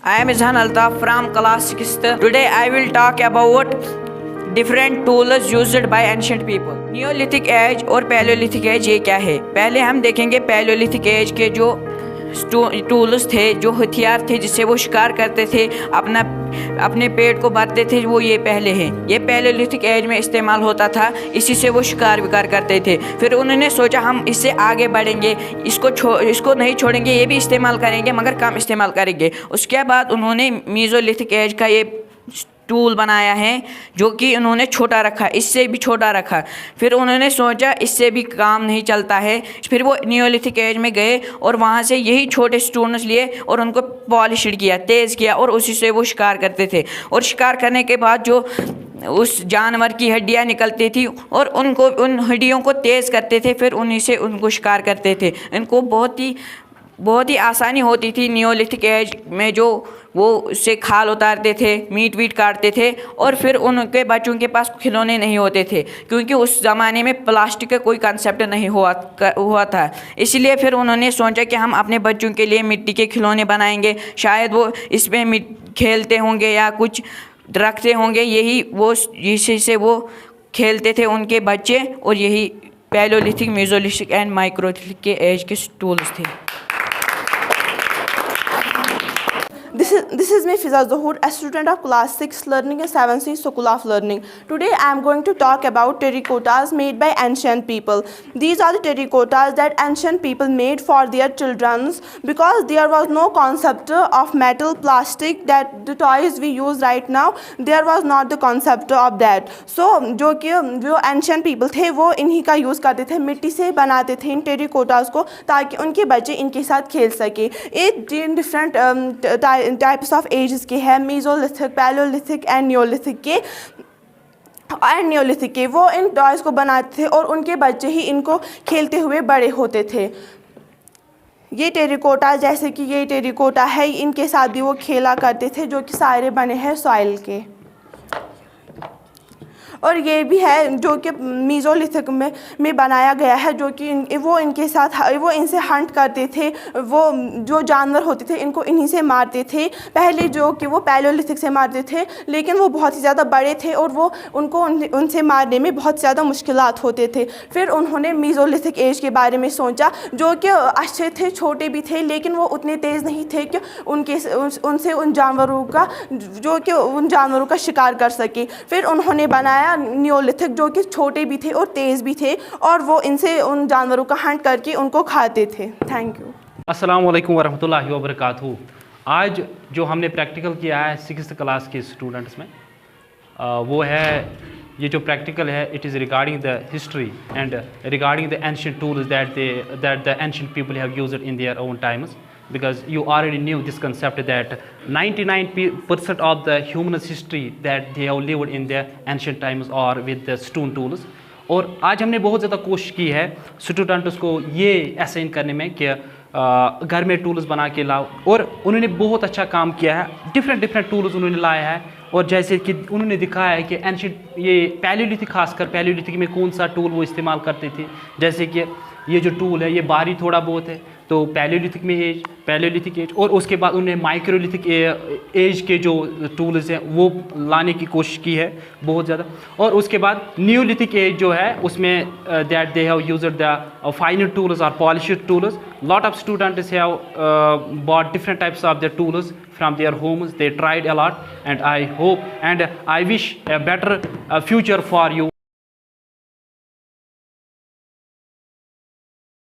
I am Izhan Altaf from class 6th. Today I will talk about different tools used by ancient people. Neolithic age और Paleolithic age ये क्या है? पहले हम देखेंगे Paleolithic age के जो टूल्स थे, जो हथियार थे जिससे वो शिकार करते थे, अपने पेट को भरते थे, वो ये पहले हैं। ये पैलेलिथिक एज में इस्तेमाल होता था, इसी से वो शिकार विकार करते थे। फिर उन्होंने सोचा हम इससे आगे बढ़ेंगे, इसको नहीं छोड़ेंगे, ये भी इस्तेमाल करेंगे मगर कम इस्तेमाल करेंगे। उसके बाद उन्होंने मीज़ोलिथिक एज का ये टूल बनाया है जो कि उन्होंने छोटा रखा, इससे भी छोटा रखा। फिर उन्होंने सोचा इससे भी काम नहीं चलता है, फिर वो नियोलिथिक एज में गए और वहाँ से यही छोटे स्टोन्स लिए और उनको पॉलिश्ड किया, तेज़ किया और उसी से वो शिकार करते थे। और शिकार करने के बाद जो उस जानवर की हड्डियाँ निकलती थी और उन हड्डियों को तेज़ करते थे, फिर उन्हीं से उनको शिकार करते थे। इनको बहुत ही आसानी होती थी नियोलिथिक एज में, जो वो उससे खाल उतारते थे, मीट वीट काटते थे। और फिर उनके बच्चों के पास खिलौने नहीं होते थे क्योंकि उस ज़माने में प्लास्टिक का कोई कंसेप्ट नहीं हुआ था। इसलिए फिर उन्होंने सोचा कि हम अपने बच्चों के लिए मिट्टी के खिलौने बनाएंगे, शायद वो इसमें खेलते होंगे या कुछ रखते होंगे, यही वो इसी से वो खेलते थे उनके बच्चे। और यही पैलेलिथिक, मेसोलिथिक एंड माइक्रोलिथिक के एज के टूल्स थे। This is me Fiza Zohur, a student of class 6 learning in 7th C School of Learning. Today I am going to talk about terracottas made by ancient people. These are the terracottas that ancient people made for their children because there was no concept of metal, plastic, that the toys we use right now, there was not the concept of that. So जो ancient people थे वो इन्हीं का use करते थे, मिट्टी से बनाते थे इन terracottas को ताकि उनके बच्चे इनके साथ खेल सके। ये डिफरेंट टाइप्स ऑफ एजेस के हैं, मीज़ोलिथिक, पैलेलिथिक एंड नियोलिथिक के। वो इन टॉयज़ को बनाते थे और उनके बच्चे ही इनको खेलते हुए बड़े होते थे। ये टेरिकोटा, जैसे कि ये टेरिकोटा है, इनके साथ भी वो खेला करते थे जो कि सारे बने हैं सॉइल के। और ये भी है जो कि मीज़ोलिथिक में बनाया गया है, जो कि वो इनसे हंट करते थे, वो जो जानवर होते थे इनको इन्हीं से मारते थे। पहले जो कि वो पैलेलिथिक से मारते थे, लेकिन वो बहुत ही ज़्यादा बड़े थे और वो उनसे मारने में बहुत ज़्यादा मुश्किलात होते थे। फिर उन्होंने मीज़ोलिथिक एज के बारे में सोचा, जो कि अच्छे थे, छोटे भी थे, लेकिन वो उतने तेज़ नहीं थे कि उन जानवरों का शिकार कर सके। फिर उन्होंने बनाया नियोलिथिक, जो कि छोटे भी थे और तेज़ भी थे, और वो उन जानवरों का हंट करके उनको खाते थे। Thank you. अस्सलाम वालेकुम वरहमतुल्लाहि वबरकातुहू। आज जो हमने प्रैक्टिकल किया है 6th क्लास के स्टूडेंट्स में, वो है ये जो प्रैक्टिकल है, it is regarding the history and regarding the ancient tools that the ancient people have used in their own times. Because you already knew this concept that 99% of the human history that they have lived in the ancient times or with the stone tools. और आज हमने बहुत ज़्यादा कोशिश की है students को ये असाइन करने में कि घर में टूल्स बना के लाओ, और उन्होंने बहुत अच्छा काम किया है। डिफरेंट टूल्स उन्होंने लाया है, और जैसे कि उन्होंने दिखाया है कि एंशिएंट, ये पैलेलिथिक, खासकर पैलेलिथिक में कौन सा टूल वो इस्तेमाल करते थे। जैसे कि ये जो टूल है ये भारी थोड़ा बहुत है, तो पैलेलिथिक एज, और उसके बाद उन्होंने माइक्रोलिथिक एज के जो टूल्स हैं वो लाने की कोशिश की है बहुत ज़्यादा। और उसके बाद नियोलिथिक एज जो है उसमें that they have used the finer tools और polished tools. Lot of students have bought different types of the tools from their homes. They tried a lot, and I hope and I wish a better future for you.